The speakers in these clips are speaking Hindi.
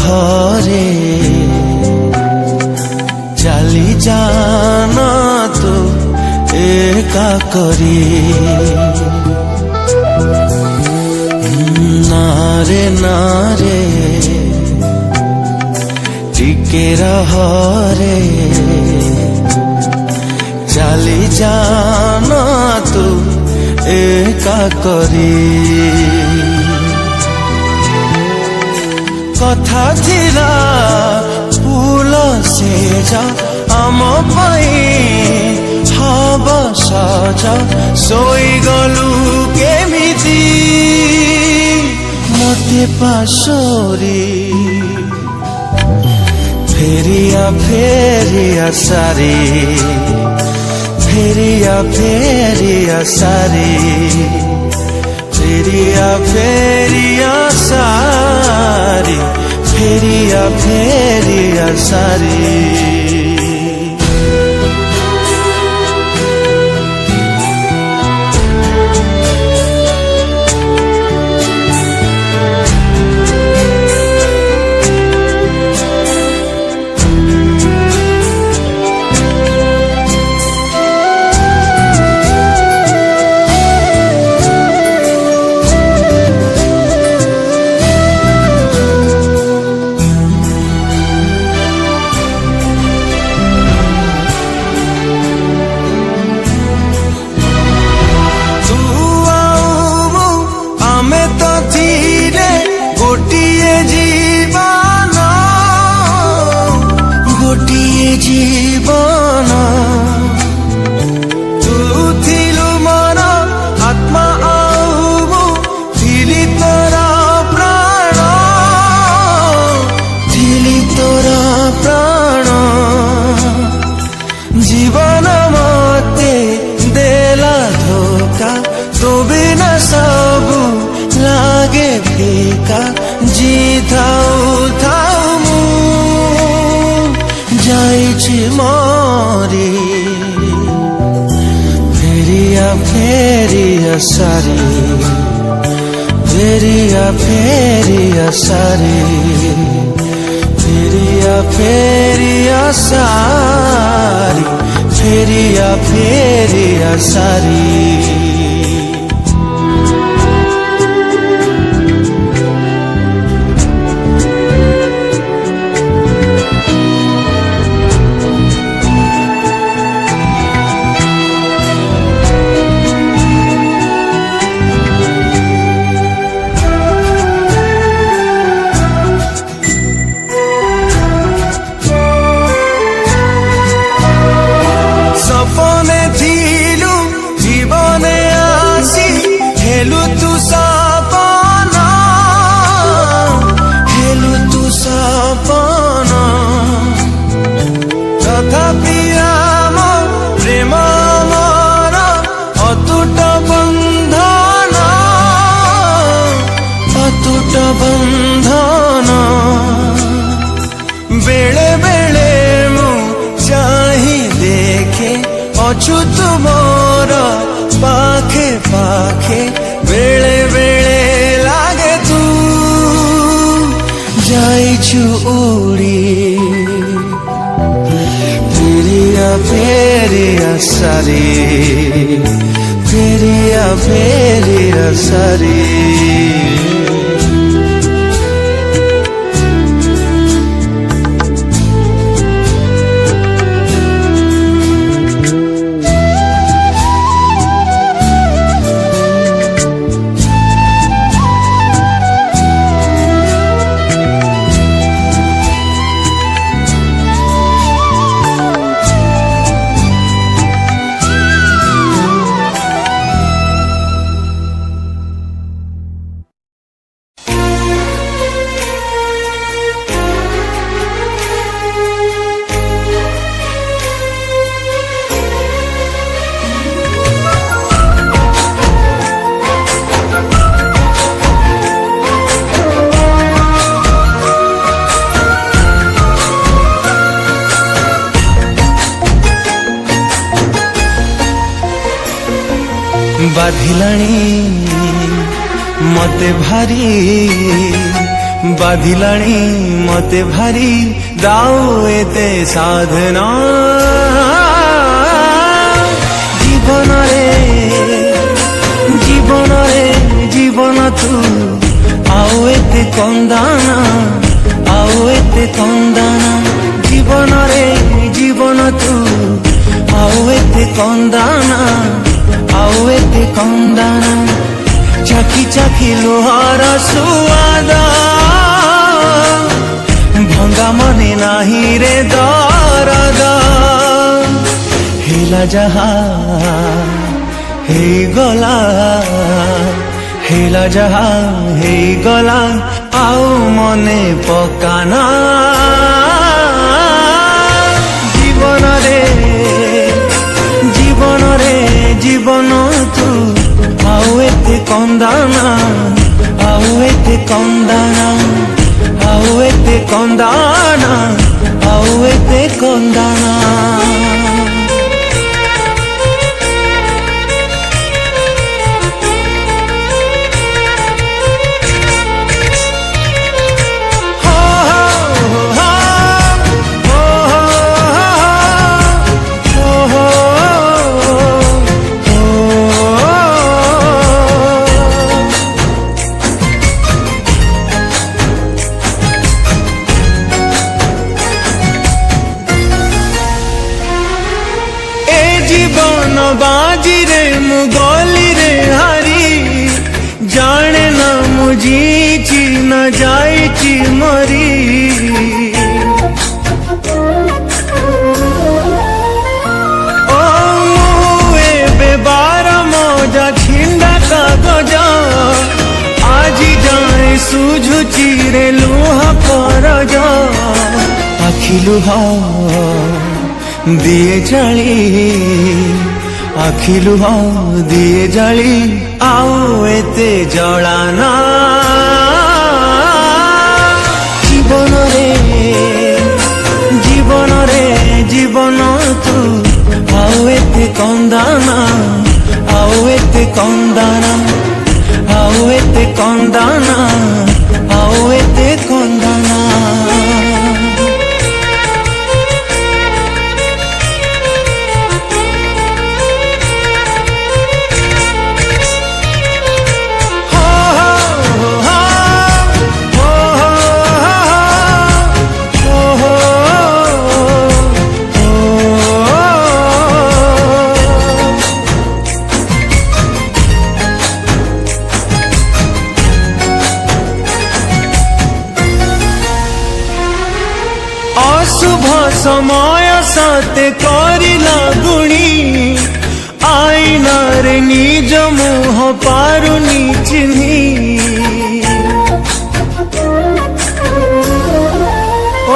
ହରେ ଚାଲି ଯାନା ତୁ ଏକା କରି নারে নারে টিকে রহরে চালি যানা তু একা করি কথা ଥିଲା ফুল সে যা আম পাই হব সজা শোই গলু কেমিতি মতে পাশরি ফেরিয়া ফেরিয়া সারি ফেরিয়া ফেরিয়া সারি ফেরিয়া ফেরিয়া সারি ফেরিয়া ফেরিয়া সারি জীবন তু থিলু মন আত্মা আউ থিলি তোরা প্রাণ থিলি তোরা প্রাণ জীবন মতে দেলা ধোকা তো বিনা সবু লাগে ফিকা জি থাউ থাউ যাইছি মরি ফেরিয়া ফেরিয়া সারি ফেরিয়া ফেরিয়া সারি ফেরিয়া ফেরিয়া সারি ফেরিয়া ফেরিয়া সারি সপনে থিলু জীবনে আসি হেলু তু সপন হেলু তু সপন তথাপি আম প্রেম মর অতুট বন্ধন অতুট বন্ধন বেলে বেলে মু চাহি দেখে অছু তুমর পাখে পাখে বেলে বেলে লাগে তু যাইছু উড়ি ফেরিয়া ফেরিয়া সারি ফেরিয়া ফেরিয়া সারি बाधिलाणी मते भारी ବାଧିଲାଣି ମତେ ଭାରି ଦାଉ ଏତେ ସାଧନା ଜୀବନରେ ଜୀବନରେ ଜୀବନ ତୁ ଆଉ ଏତେ କନ୍ଦାନା ଆଉ ଏତେ କନ୍ଦାନା ଜୀବନରେ ଜୀବନ ତୁ ଆଉ ଏତେ କନ୍ଦାନା ଆଉ ଏତେ କନ୍ଦାନା ଚାଖି ଚାଖି ଲୁହାର ସୁଆଦ ଭଙ୍ଗା ମନେ ନାହିଁ ରେ ଦରଦ ହେଲା ଯାହା ହେଇଗଲା ହେଲା ଯାହା ହେଇଗଲା ଆଉ ମନେ ପକାନା ଜୀବନରେ ଜୀବନରେ ଜୀବନ ତୁ ଆଉ ଏତେ କନ୍ଦାନା ଆଉ ଏତେ କନ୍ଦାନା ଆଉ ଏତେ କନ୍ଦାନା ଆଉ ଏତେ କନ୍ଦାନା জীবন বাজিরে মু গলিরে হারি জানে না মু জিছি না যাইছি মরি ও মু এবে বার মজা ছিন্ডা কাগজ আজি যায় সুঝুচি রে লুহ করজ আখি লুহ দিয়ে জালি আখি লুহ দিয়ে জালি আউ এতে জলানা জীবନରେ জীবନରେ জীবন তু আউ এতে কন্দানা আউ এতে কন্দানা আউ এতে কন্দানা আউ এতে কন্দানা অশুভ সময় সাথে করিলা গুণী আইনারে নিজ মুহ পারুনি চিহ্নি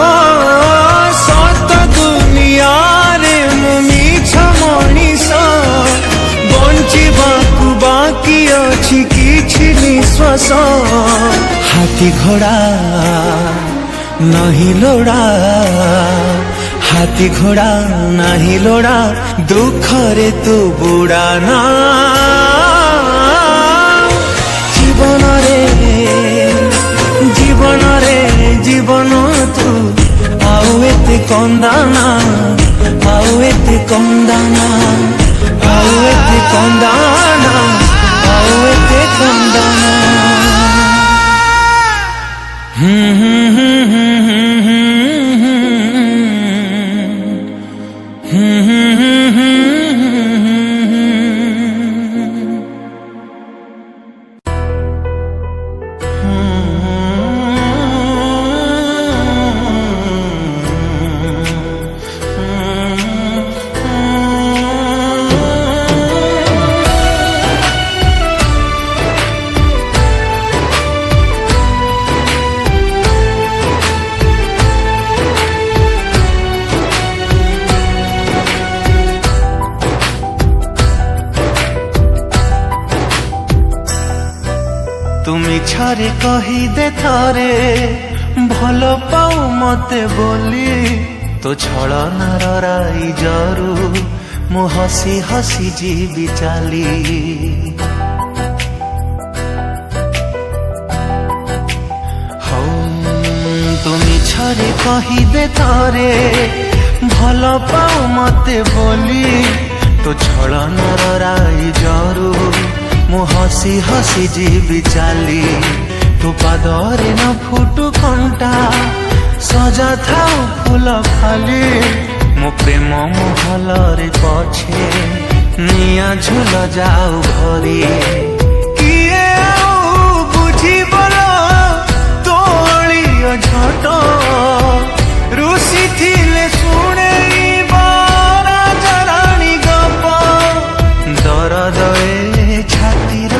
ও সত দুনিয়ারে মু মিছ মଣିষ বঞ্চিবাকু বাকি ଅଛି କିଛି ନିଶ୍ୱାସ ହାତୀ ଘୋଡ଼ା नहीं लोड़ा हाथी घोड़ा नहीं लोड़ा दुख रे तू बुड़ाना जीवन रे जीवन रे जीवन तू आउ एते कंदाना आउ एते कंदाना आउ एते कंदाना आउ एते कंदाना তুমি ছাড়ে কহি দে থরে ভাল পাও মতে বলি তো ছলনার রাই জরু মু হসি হসি ଯିବି চালি হও मिछरे कहिदे तरे भल पाऊ मते बोली तो छलनर राई जरू मु हसी हसी जीवी चाली तो पादरे न फुटु कंटा सजा थाऊ फूल खाली मो प्रेम महलरे पछे निया झुल जाऊ घरी किए आउ बुझिबल तोलियो झट रुसी थिले शुणेइबा राजाराणी गप दरद ए छातीर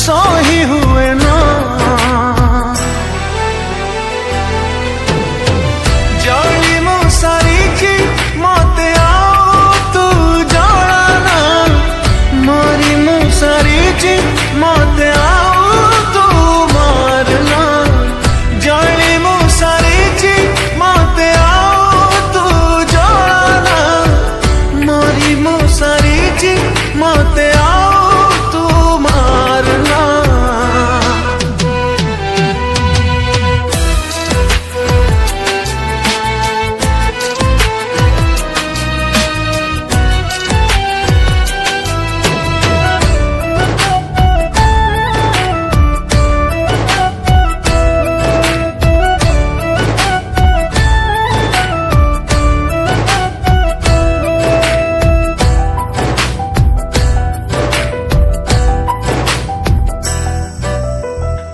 सही हुए ना जली मु सारी मते आओ तू जड़ाना मरी मु सारी मते आओ तू मारना जली मु सारी मते आओ तू जड़ाना मरी मु सारी मते आओ तू मारना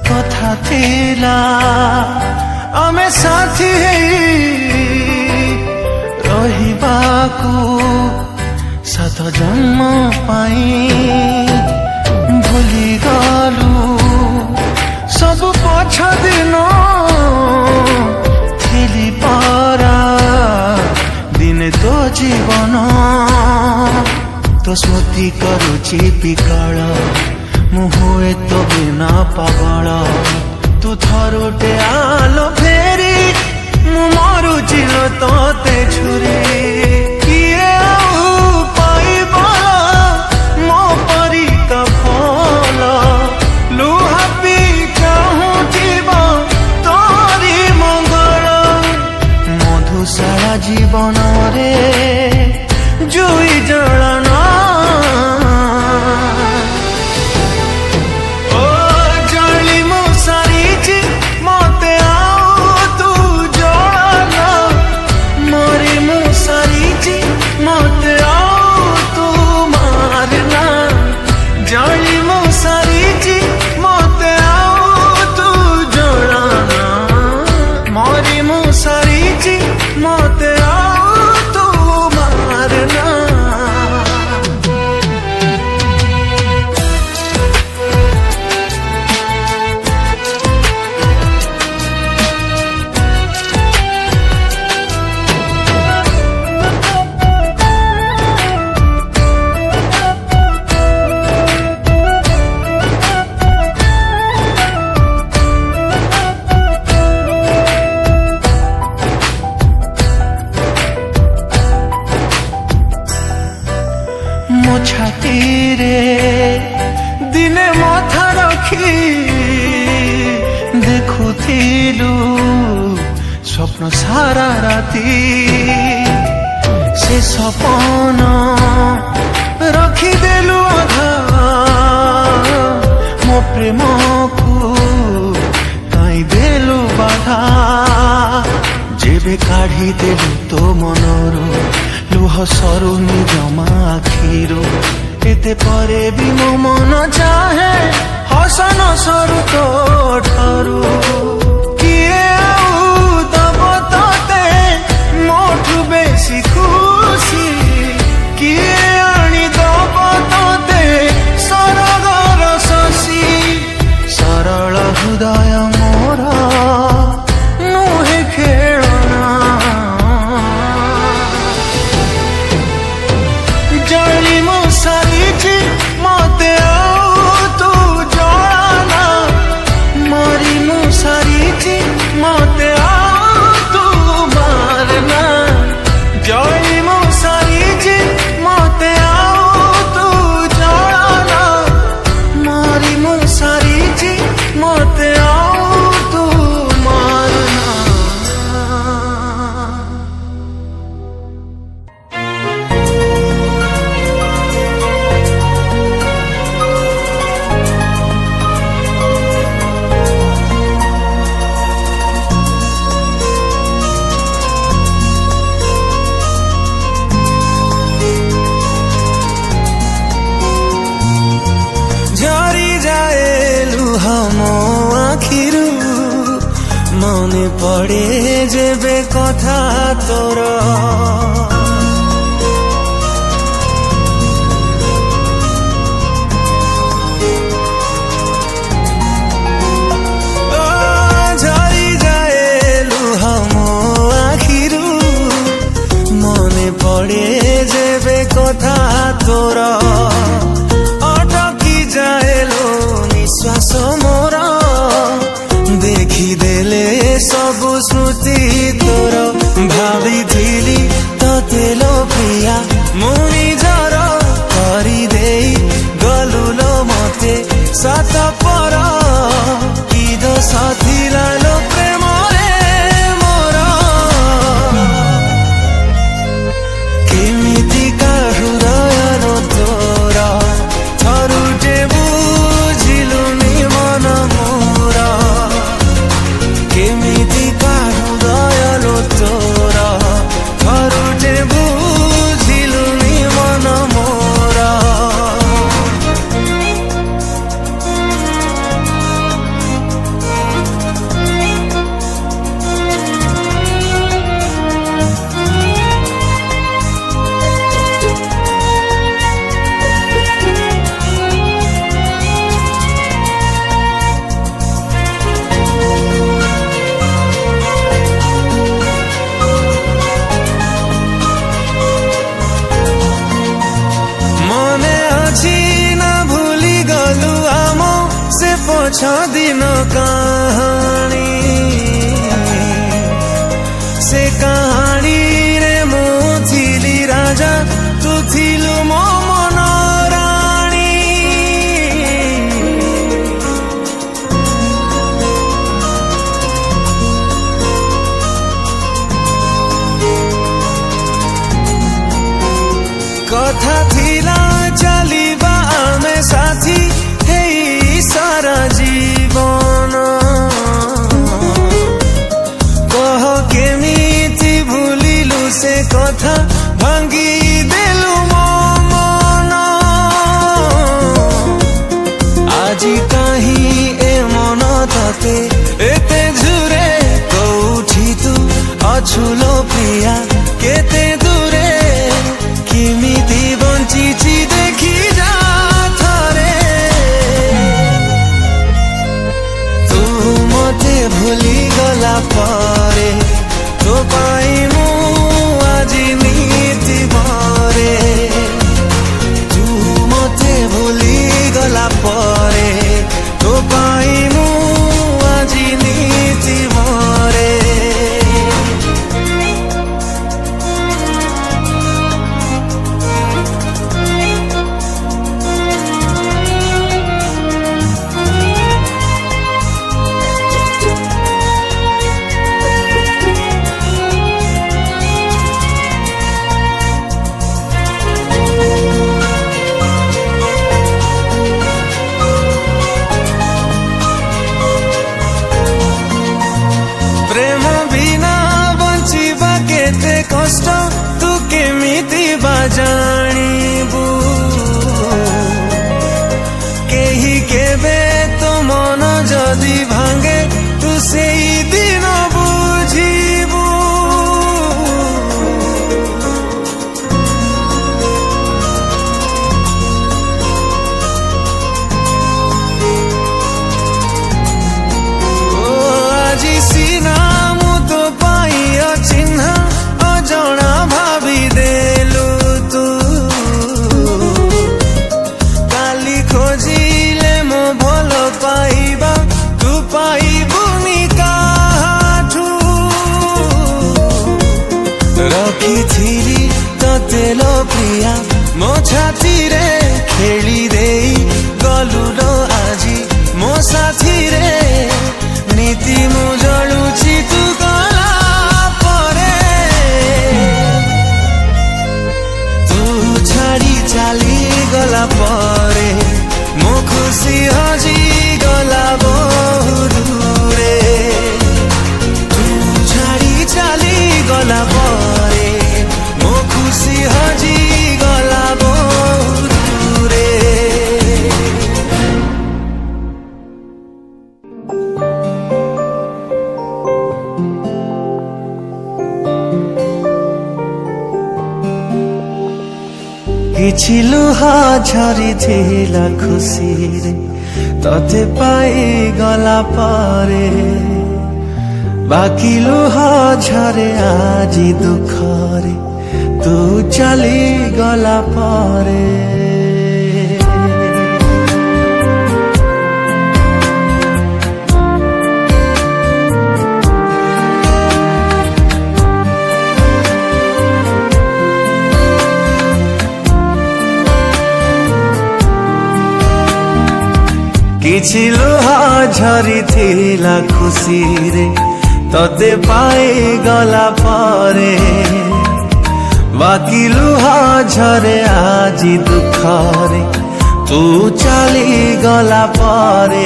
कथा थिला आमे साथी रहिबाकू सात जन्म पाई भूली गलु सब पछ दिन थिली पारा दिने तो जीवन तो स्मृति करुची पिकाळ मु हुए तो बिना पागल तू थरुटे आलो फेरी मु मरुची तोते छुरी किए आउ पाइबा मो परी तो फल लुहा पी चाहूथिबा तोरी मंगल मधुशाला जीवन रे जुई जलना मो छाती रे दिने मथा रखी देखुथिलु स्वप्न सारा राती से सपन रखिदेलु अधा मो प्रेम को काई देलु बाधा जेबे काढ़ी देलु तो मनरू लुह सरुनी जमा आखिरो एते परे भी मो मन चाहे हसन सरू तो ठारू किए आउ दब तते मोठु बेसी खुशी किए आनी दब तते सरगर शशि सरल हृदय मोर नुहे खेलना जली मो सारी मते आओ तू जड़ाना मरी मो सारी मते পড়ে যেবে কথা তোর ঝরি যায় লুহ ମୋ ଆଖିରୁ মনে পড়ে যেবে কথা তোর অটকি যায় লো নিঃশ্বাস মোর ଦେଖିଦେଲେ ସବୁ ସ୍ମୃତି ତୋର ଭାବିଥିଲି ତତେ ଲୋ ପ୍ରିୟା ମୁଁ ନିଜର କରିଦେଇ ଗଲୁ ଲୋ ମତେ ସତ ପର କି ଦୋଷ ଥିଲା ଲୋ ପ୍ରେମରେ ମୋର କେମିତିକା ହୃଦୟ ତୋର ଥରୁଟେ ବୁଝିଲୁନି ମନ ମୋର କେମିତିକା ହୃଦୟ ତୋର ଥରୁଟେ ବୁଝିଲୁନି ମନ ମୋର छ दिन कहानी से कहानी रे मु थिली राजा तू थिलु मो मन राणी कथा थिला चलिबा आमे साथी सारा जीवन कह केमिति भूलिलु से कथा भांगी देलु मो मन आजी काहि ए मन तते एते झुरे कोठी तू अछु लो प्रिया केते दूरे केमिति बंचिछि देखि जा भूली गला पारे तो पाई मु आज नीति मारे तू मते भूली गला पारे तो पाई मु आज नीति मारे प्रेम बिना बंचिबा केते कष्ट तू केमिति बाजाणीबू केही केबे तो मन जदि भांगे तू सेई दिन बुझीबू আজি सीना चिन्ह अजणा भाभी देलु तू काली खोजिले मो भल पाइबा तू पाइबुनी काठू रखिथिली तते लो प्रिया मो छाती रे खेली देई गलु लो आजी मो साथी रे नीति मु जलुछि तू गला छाड़ी चाली गला परे मो खुशी हजी गला बहुत दूरे तू छाड़ी चाली गला परे मो खुशी हजी गला बहुत କିଛି ଲୁହ ଝରିଥିଲା ଖୁସିରେ ତତେ ପାଇଗଲା ପରେ ବାକି ଲୁହ ଝରେ ଆଜି ଦୁଃଖରେ ତୁ ଚାଲିଗଲା ପରେ କିଛି ଲୁହ ଝରିଥିଲା ଖୁସିରେ ତତେ ପାଇଗଲା ପରେ ବାକି ଲୁହ ଝରେ ଆଜି ଦୁଃଖରେ ତୁ ଚାଲିଗଲା ପରେ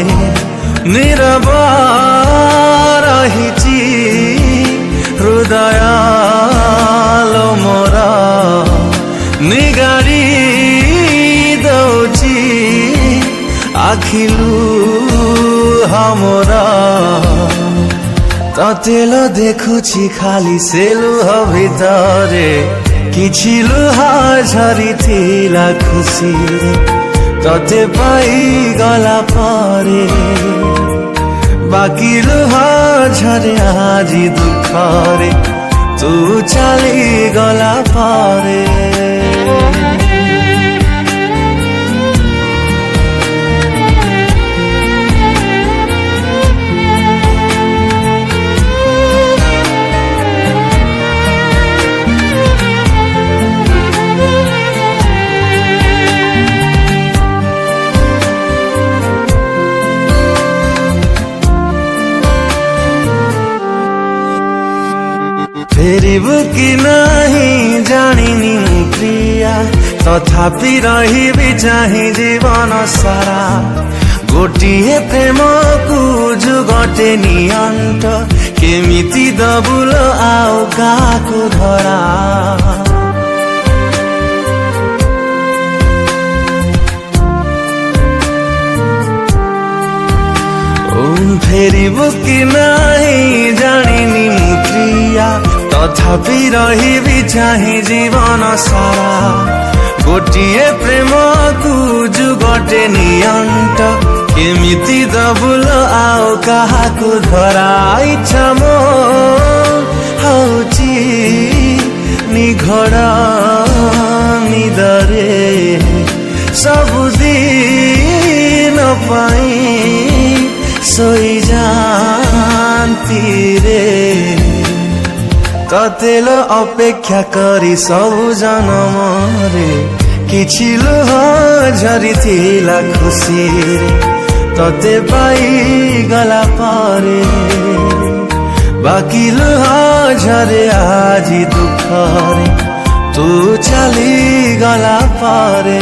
ନୀରବ ରହିଛି ହୃଦୟ ଲୋ ମୋର ନିଗାଡ଼ି ଦଉଛି ଆଖିଲୁ हमरा ତତେ ଲ ଦେଖୁଛି ଖାଲି ସେ ଲୁହ ଭିତରେ କିଛି ଲୁହ ଝରିଥିଲା ଖୁସିରେ ତତେ ପାଇଗଲା ପରେ ବାକି ଲୁହ ଝରେ ଆଜି ଦୁଃଖରେ ତୁ ଚାଲିଗଲା ପରେ फेरिबु कि नहीं जानिनी मु प्रिया तथापि रहिबि चाहि जीवन सारा गोटिए प्रेम को जुगटे नियंट केमिति दबुल आउ काकु धरा फेरिबु कि नहीं जानिनी मु प्रिया तथापि रहिबि चाहि जीवन सारा गोटिए प्रेम को जुगटे नियंट केमिति दबुल आउ काहाकु धरा इच्छा मो हौची निघड़ निदरे सबुदिन पाई सोई जानती रे तते ल अपेक्षा करी सबु जनमरे किछि लुह झरिथिला खुसीरे तते पाइगला पारे बाकी लुह झरे आजी दुःखरे तू चालिगला पारे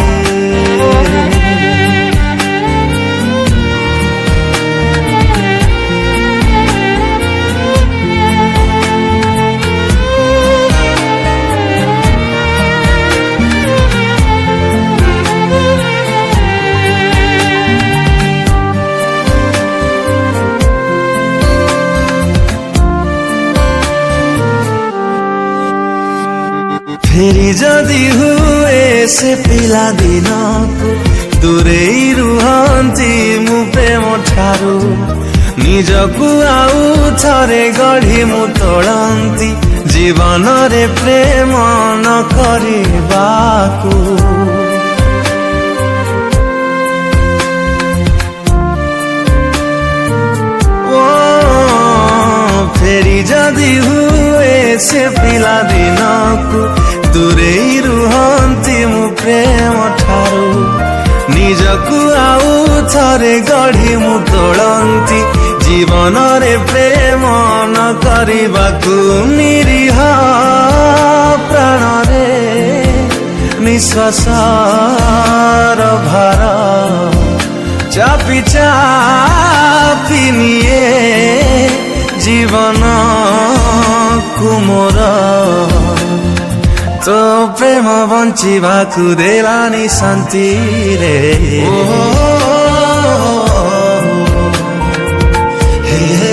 फेरि जदि हुए से पिला दिन को दूरे रुहंती मु प्रेम ठारू निजकु आउ थरे गढ़ी मु तोड़ंती जीवन रे प्रेम न करिबाकु फेरि जदि हुए से पिला दिन को दूरे रुहंती मु प्रेम ठारू निजकु आउ थरे गढ़ी मु तोड़ंती जीवन रे प्रेम न करिबाकु निरीह प्राण रे निश्वास भार चापी चापी निए जीवन कुमोर तो प्रेम बंचिबाकु देलानी शांति रे हे